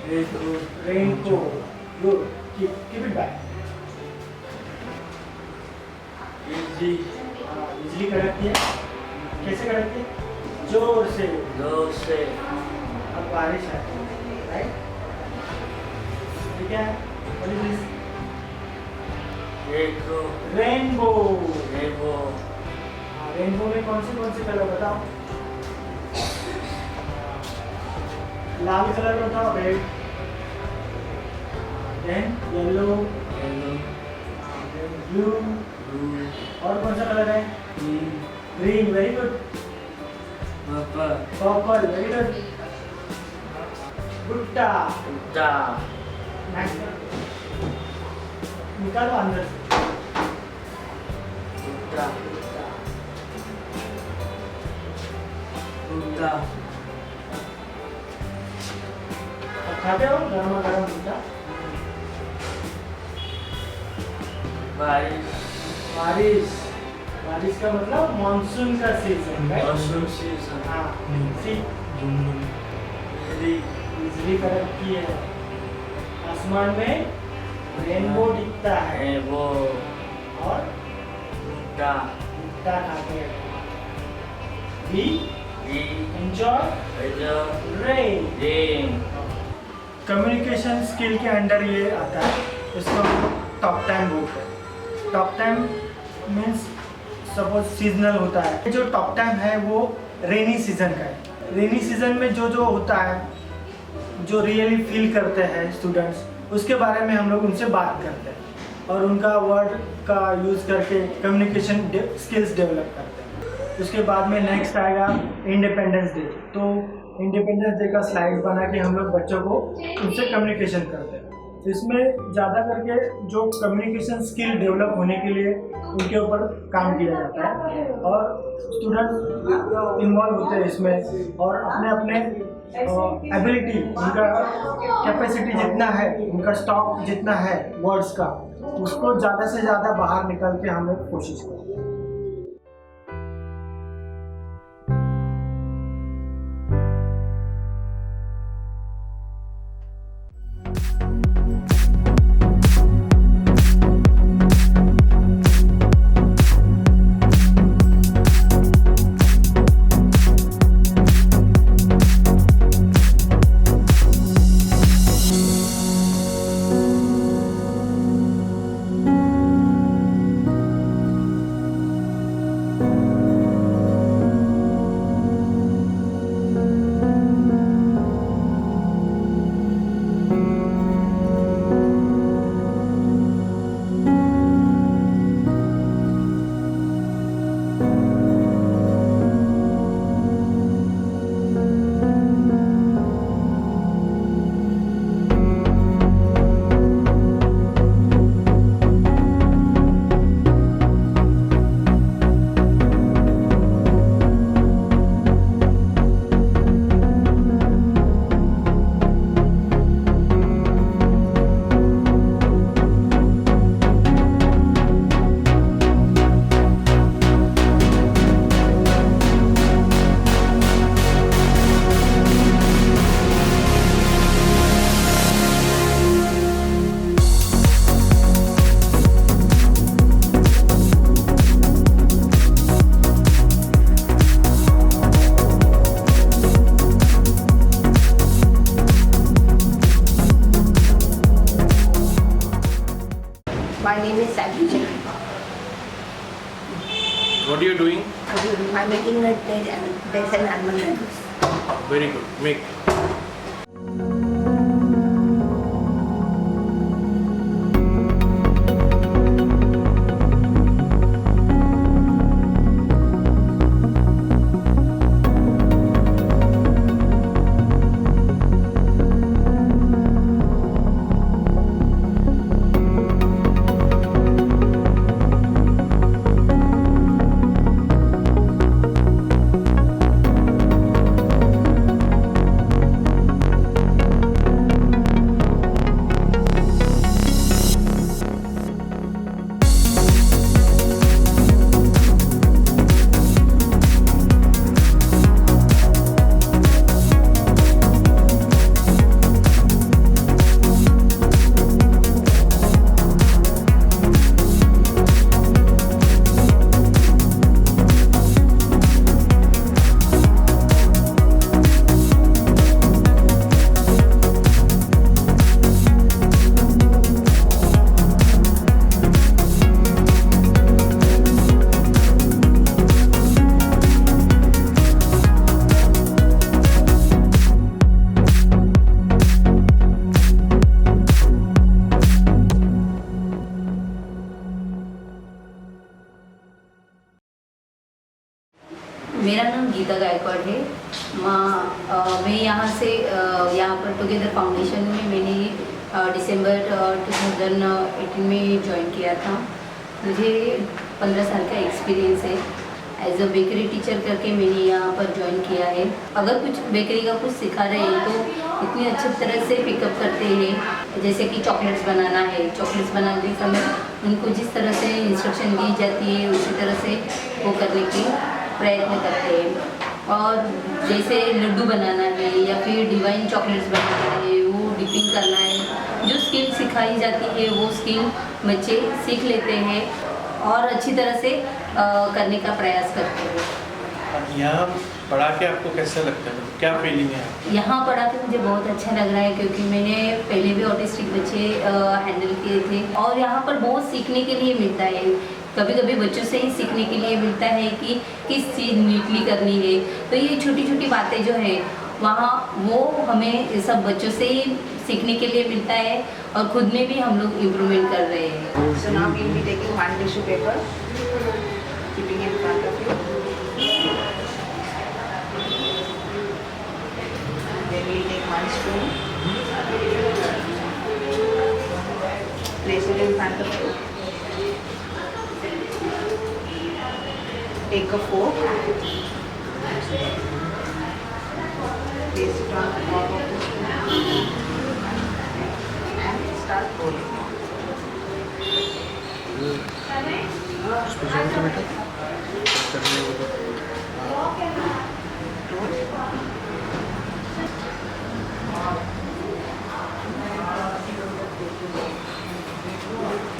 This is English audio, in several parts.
Raincoat. Good. Keep it back. बिजली कड़कती है। कैसे कड़कती है? जोर से। अब बारिश आती है, राइट? ठीक है? What is this? Rainbow. Rainbow में कौन से कलर बताओ? लाल कलर बताओ, red, then yellow, then blue, और कौन सा कलर है? Green, very good. Purple, very good. भुट्टा। निकालो अंदर से। खाते हो गर्मा गर्म भुट्टा? बारिश का मतलब मानसून का सीजन, राइट? हाँ, बिजली कड़कती है, आसमान में रेनबो दिखता है, और भुट्टा खाते हैं। We enjoy rain. Communication skill के अंडर ये आता है, इसको हम टॉक टाइम बोलते हैं। Talk time means suppose seasonal होता है। जो टॉक टाइम है वो रेनी सीजन का है। रेनी सीजन में जो होता है, जो रियली फील करते हैं स्टूडेंट्स, उसके बारे में हम लोग उनसे बात करते हैं और उनका वर्ड का यूज़ करके कम्युनिकेशन स्किल्स डेवलप करते हैं। उसके बाद में नेक्स्ट आएगा इंडिपेंडेंस डे। तो इंडिपेंडेंस डे का स्लाइड बना के हम लोग बच्चों को उनसे कम्युनिकेशन करते हैं। तो इसमें ज़्यादा करके जो कम्युनिकेशन स्किल डेवलप होने के लिए उनके ऊपर काम किया जाता है और स्टूडेंट इन्वॉल्व होते हैं इसमें और अपने अपने एबिलिटी, उनका कैपेसिटी जितना है, उनका स्टॉक जितना है वर्ड्स का, उसको ज़्यादा से ज़्यादा बाहर निकल के हम लोग कोशिश करते हैं। My name is Satsang. What are you doing? I'm making a dates and almond juice. Very good. Make. मैं यहाँ से यहाँ पर टुगेदर फाउंडेशन में मैंने दिसंबर 2018 में ज्वाइन किया था। मुझे 15 साल का एक्सपीरियंस है। एज अ बेकरी टीचर करके मैंने यहाँ पर ज्वाइन किया है। अगर कुछ बेकरी का कुछ सिखा रहे हैं तो इतनी अच्छी तरह से पिकअप करते हैं। जैसे कि चॉकलेट्स बनाना है, चॉकलेट्स बनाते समय उनको जिस तरह से इंस्ट्रक्शन दी जाती है उसी तरह से वो करने की प्रयत्न करते हैं। और जैसे लड्डू बनाना है या फिर डिवाइन चॉकलेट्स बनाना है, वो डिपिंग करना है, जो स्किल सिखाई जाती है वो स्किल बच्चे सीख लेते हैं और अच्छी तरह से करने का प्रयास करते हैं। यहाँ पढ़ा के आपको कैसा लगता है, क्या फीलिंग है? यहाँ पढ़ा के मुझे बहुत अच्छा लग रहा है क्योंकि मैंने पहले भी ऑटिस्टिक बच्चे हैंडल किए थे और यहाँ पर बहुत सीखने के लिए मिलता है। कभी कभी बच्चों से ही सीखने के लिए मिलता है कि किस चीज़ नीटली करनी है। तो ये छोटी छोटी बातें जो है वहाँ वो हमें सब बच्चों से ही सीखने के लिए मिलता है और खुद में भी हम लोग इम्प्रूवमेंट कर रहे हैं। So now we'll be taking one tissue paper, keeping in front of you. Then we'll take one spoon, place it in front of you. Take a fork, place it on top of the spoon and start pouring.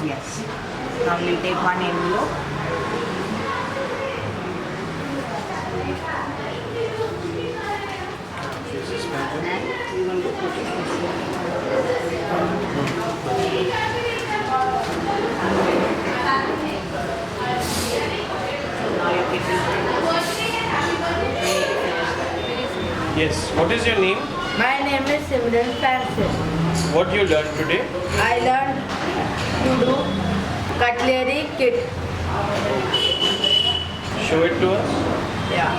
Yes. Now we'll take one envelope. And we will put it Yes. What is your name? My name is Simran Francis. What you learned today? I learned to do cutlery kit. Show it to us. Yeah.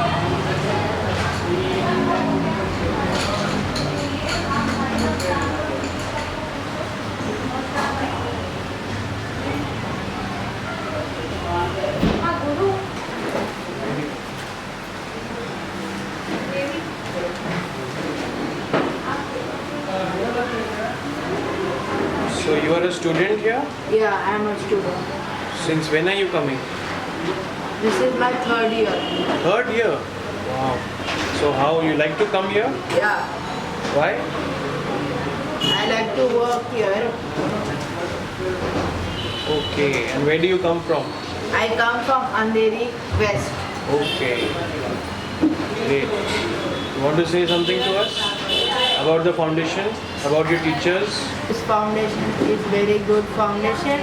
So you are a student here? Yeah, I am a student. Since when are you coming? This is my third year. Third year. Wow. So how you like to come here? Yeah. Why? I like to work here. Okay. And where do you come from? I come from Andheri West. Okay. Great. You want to say something to us about the foundation, about your teachers? This foundation is very good foundation.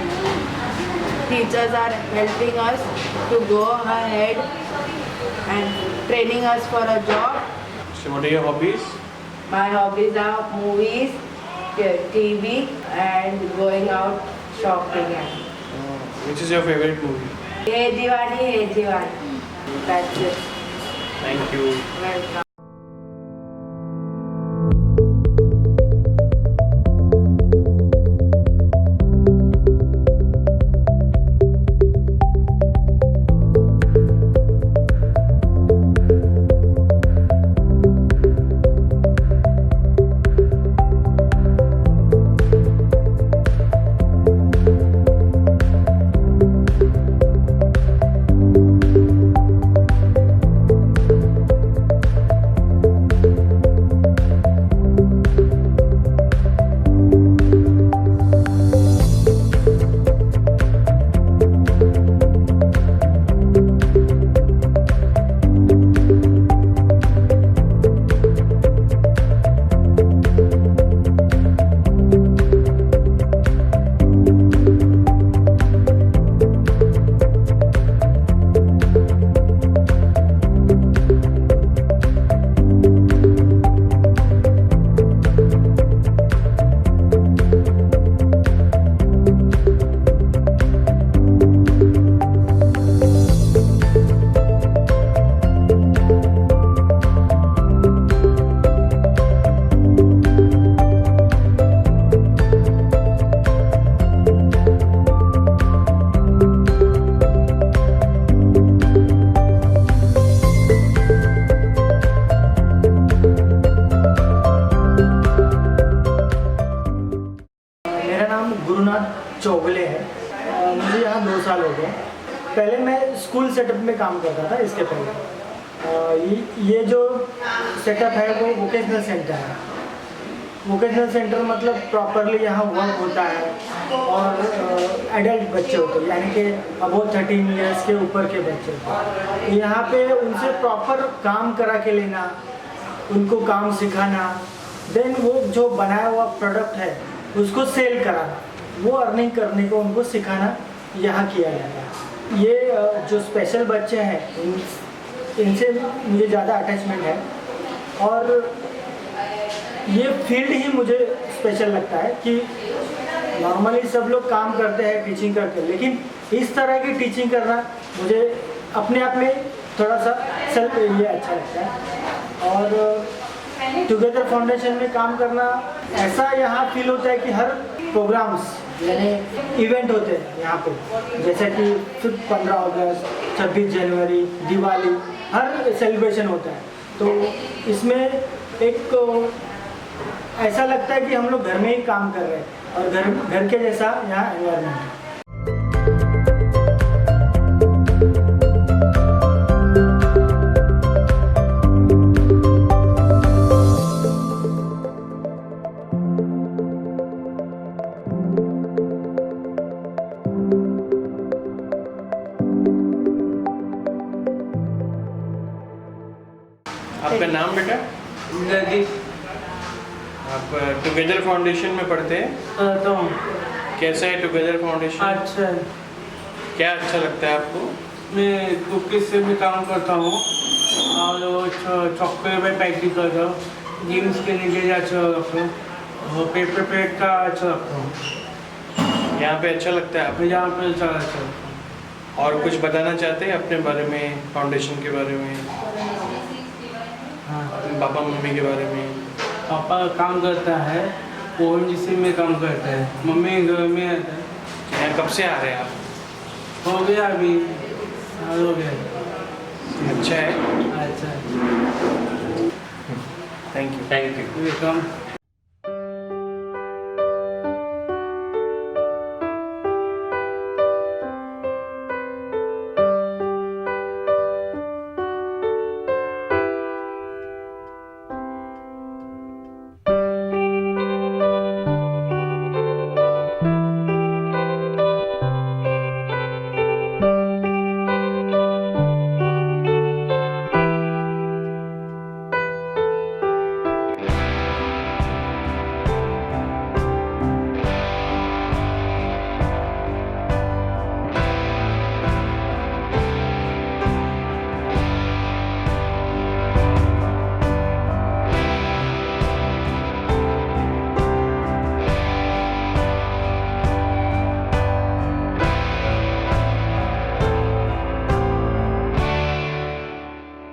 Teachers are helping us to go ahead and training us for a job. So what are your hobbies? My hobbies are movies, TV and going out shopping. Which is your favorite movie? Hey Diwali, hey Diwali. That's it. Thank you. Welcome. पहले मैं school setup में काम करता था इसके पहले। ये जो सेटअप है वो वोकेशनल सेंटर है। वोकेशनल सेंटर मतलब प्रॉपरली यहाँ वर्क होता है और एडल्ट बच्चे होते हैं, यानी कि अबव 13 ईयर्स के ऊपर के बच्चे होते हैं। यहाँ पे उनसे प्रॉपर काम करा के लेना, उनको काम सिखाना, देन वो जो बनाया हुआ प्रोडक्ट है उसको सेल कराना, वो अर्निंग करने को उनको सिखाना यहाँ किया जाता है। ये जो स्पेशल बच्चे हैं इनसे मुझे ज़्यादा अटैचमेंट है और ये फील्ड ही मुझे स्पेशल लगता है कि नॉर्मली सब लोग काम करते हैं, टीचिंग करते हैं, लेकिन इस तरह की टीचिंग करना मुझे अपने आप में थोड़ा सा सेल्फ ये अच्छा लगता है। और टुगेदर फाउंडेशन में काम करना ऐसा यहाँ फील होता है कि हर प्रोग्राम्स यानी इवेंट होते हैं यहाँ पे, जैसे कि 15 अगस्त, 26 जनवरी, दिवाली, हर सेलिब्रेशन होता है। तो इसमें एक ऐसा लगता है कि हम लोग घर में ही काम कर रहे हैं और घर के जैसा यहाँ एनवायरनमेंट है। आपका नाम बेटा? आप टुगेदर फाउंडेशन में पढ़ते हैं? तो कैसा है टुगेदर फाउंडेशन? अच्छा, क्या अच्छा लगता है आपको? मैं कुकीज से भी काम करता हूँ और चॉकलेट में पैकिंग करता हूँ, गेम्स के लिए अच्छा रखता हूँ और पेपर प्लेट का अच्छा रखता हूँ। यहाँ पे अच्छा लगता है आपको? यहाँ पे अच्छा रखता हूँ। और कुछ बताना चाहते हैं अपने बारे में, फाउंडेशन के बारे में, हाँ, पापा मम्मी के बारे में? पापा काम करता है, ONGC में काम करता है, मम्मी घर में आता है। यहाँ कब से आ रहे हैं आप? हो गया अभी, हो गया। अच्छा है, अच्छा, thank you. Welcome.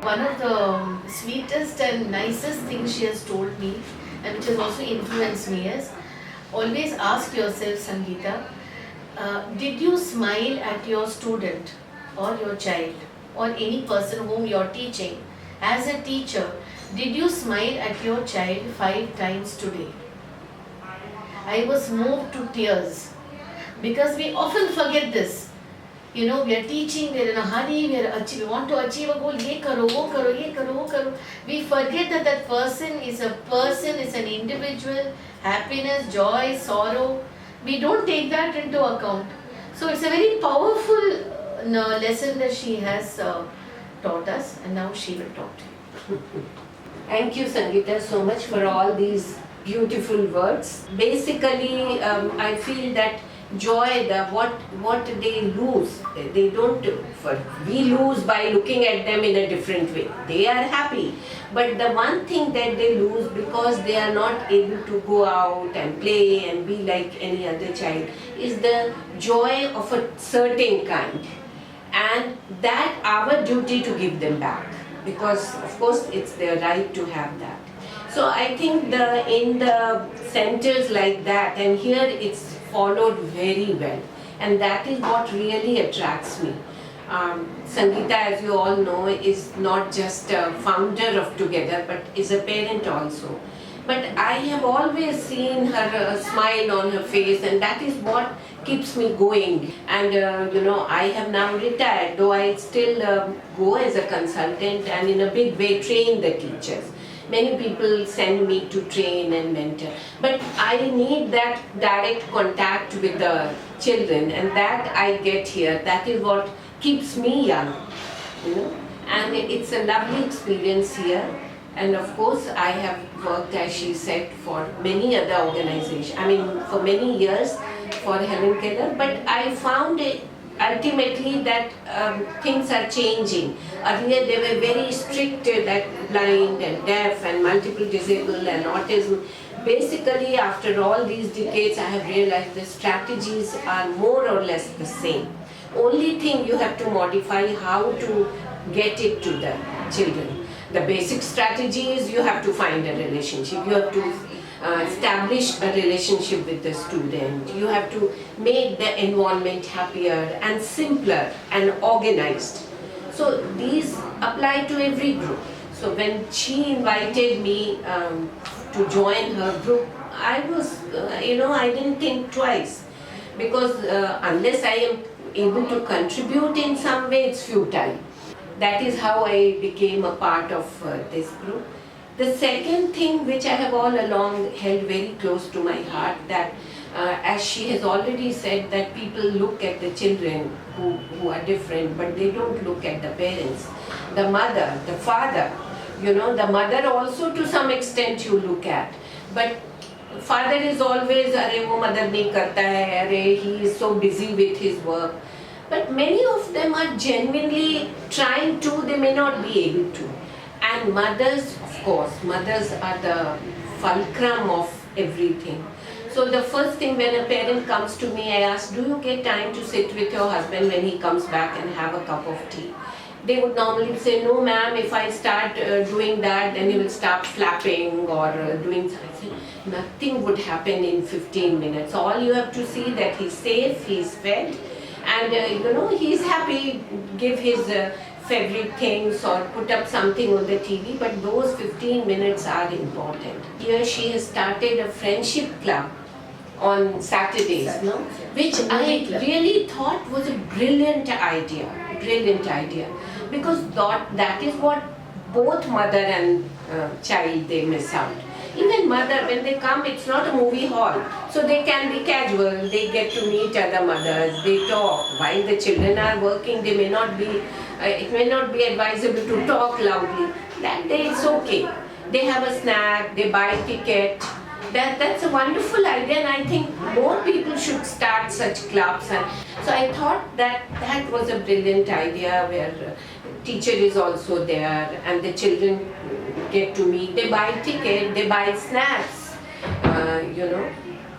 One of the sweetest and nicest things she has told me, and which has also influenced me, is always ask yourself, Sangeeta, did you smile at your student or your child or any person whom you are teaching? As a teacher, did you smile at your child 5 times today? I was moved to tears because we often forget this. You know, we are teaching, we are in a hurry, we want to achieve a goal, ye karo, wo karo, ye karo, wo karo. We forget that that person, is an individual, happiness, joy, sorrow. We don't take that into account. So it's a very powerful lesson that she has taught us, and now she will talk to you. Thank you, Sangeeta, so much for all these beautiful words. Basically, I feel that joy, what they lose, they don't. We lose by looking at them in a different way. They are happy, but the one thing that they lose because they are not able to go out and play and be like any other child is the joy of a certain kind, and that our duty to give them back, because of course it's their right to have that. So I think in the centers like that, and here it's followed very well, and that is what really attracts me. Sangeeta, as you all know, is not just a founder of Together, but is a parent also. but I have always seen her smile on her face, and that is what keeps me going. And I have now retired, though I still go as a consultant and in a big way train the teachers. Many people send me to train and mentor, but I need that direct contact with the children, and that I get here. That is what keeps me young, and it's a lovely experience here. And of course, I have worked, as she said, for many other organizations. I mean, for many years for Helen Keller, but I found ultimately that things are changing. Earlier, they were very strict that blind and deaf and multiple disabled and autism. Basically, after all these decades, I have realized the strategies are more or less the same. Only thing you have to modify how to get it to the children. The basic strategy is you have to find a relationship. You have to establish a relationship with the student. You have to make the environment happier and simpler and organized. So these apply to every group. So when she invited me to join her group, I was, I didn't think twice, because unless I am able to contribute in some way, it's futile. That is how I became a part of this group. The second thing which I have all along held very close to my heart, that as she has already said, that people look at the children who are different, but they don't look at the parents, the mother, the father. The mother also to some extent you look at, but father is always, "Arey wo mother nahi karta hai, arey he is so busy with his work." But many of them are genuinely trying to, they may not be able to. And mothers, of course, mothers are the fulcrum of everything. So the first thing when a parent comes to me, I ask, do you get time to sit with your husband when he comes back and have a cup of tea? They would normally say, no ma'am, if I start doing that, then he will start flapping or doing something. Nothing would happen in 15 minutes. All you have to see that he's safe, he's fed, and he's happy, give his favorite things or put up something on the TV, but those 15 minutes are important. Here she has started a friendship club on Saturdays, which I really thought was a brilliant idea, because that is what both mother and child, they miss out. Even mother, when they come, it's not a movie hall, so they can be casual, they get to meet other mothers, they talk. While the children are working, they may not be, it may not be advisable to talk loudly. That day it's okay. They have a snack, they buy a ticket. That's a wonderful idea, and I think more people should start such clubs. And so I thought that was a brilliant idea, where teacher is also there and the children get to meet. They buy ticket, they buy snacks,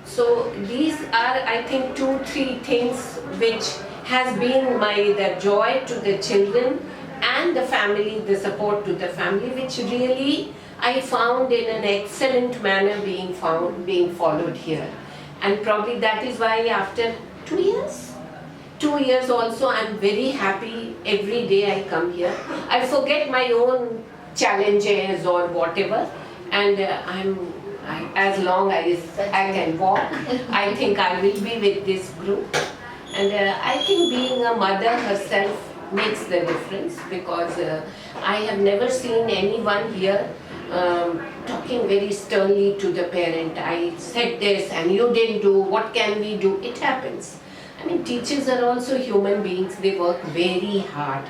So these are, I think, 2-3 things which has been the joy to the children and the family, the support to the family, which really I found in an excellent manner being followed here. And probably that is why after 2 years also, I'm very happy every day I come here. I forget my own challenges or whatever, and as long as I can walk, I think I will be with this group. And I think being a mother herself makes the difference, because I have never seen anyone here talking very sternly to the parent. I said this and you didn't do, what can we do? It happens. I mean, teachers are also human beings. They work very hard,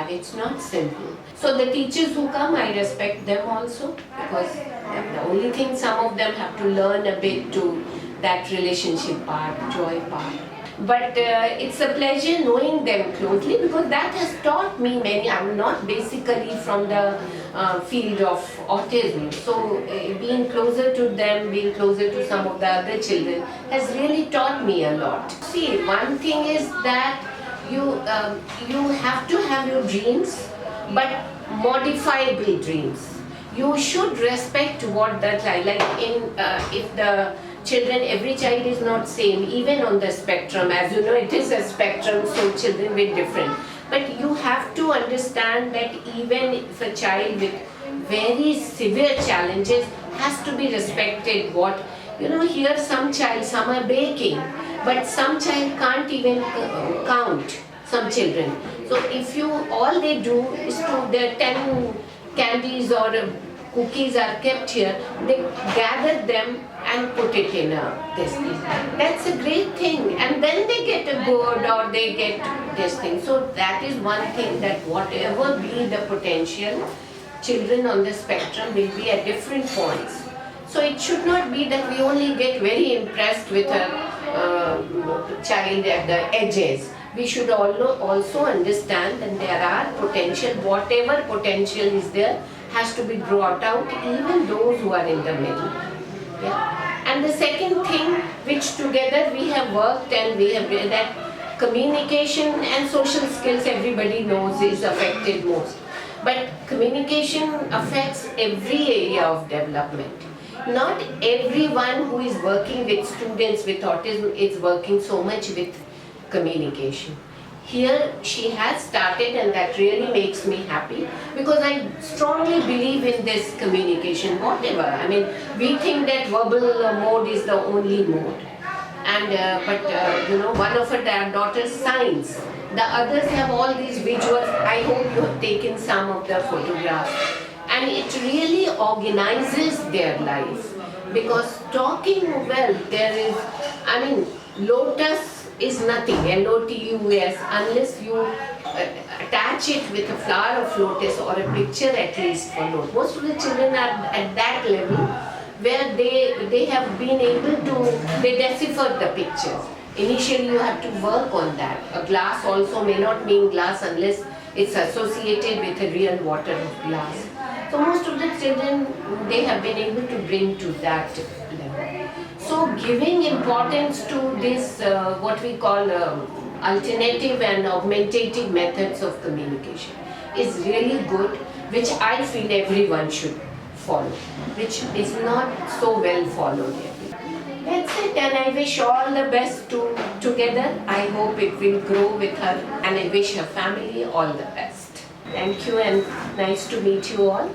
it's not simple. So the teachers who come, I respect them also, because the only thing some of them have to learn a bit to that relationship part, joy part. But it's a pleasure knowing them closely, because that has taught me many. I'm not basically from the field of autism, so being closer to them, being closer to some of the other children has really taught me a lot. See, one thing is that you have to have your dreams, but modifiable dreams. You should respect what that if the children, every child is not same, even on the spectrum. As you know, it is a spectrum, so children will be different. But you have to understand that even if a child with very severe challenges has to be respected. What, you know, here some are baking, but some child can't even count, some children. So if you, all they do is to, their 10 candies or cookies are kept here, they gather them and put it in this thing. That's a great thing, and then they get a good or they get this thing. So that is one thing, that whatever be the potential, children on the spectrum will be at different points. So it should not be that we only get very impressed with a child at the edges. We should also understand that there are potential, whatever potential is there has to be brought out, even those who are in the middle. Yeah. And the second thing which together we have worked, and we have, that communication and social skills everybody knows is affected most. But communication affects every area of development. Not everyone who is working with students with autism is working so much with communication. Here she has started, and that really makes me happy, because I strongly believe in this communication, whatever. I mean, we think that verbal mode is the only mode. And but you know, one of her daughters signs. The others have all these visuals. I hope you have taken some of the photographs. And it really organizes their life, because talking well, there is, I mean, lotus is nothing, L-O-T-U-S, unless you attach it with a flower of lotus or a picture at least for lotus. Most of the children are at that level where they have been able to, they decipher the pictures. Initially you have to work on that. A glass also may not mean glass unless it's associated with a real water of glass. So most of the children, they have been able to bring to that level. So giving importance to this, what we call alternative and augmentative methods of communication is really good, which I feel everyone should follow, which is not so well followed yet. That's it, and I wish all the best together. I hope it will grow with her, and I wish her family all the best. Thank you, and nice to meet you all.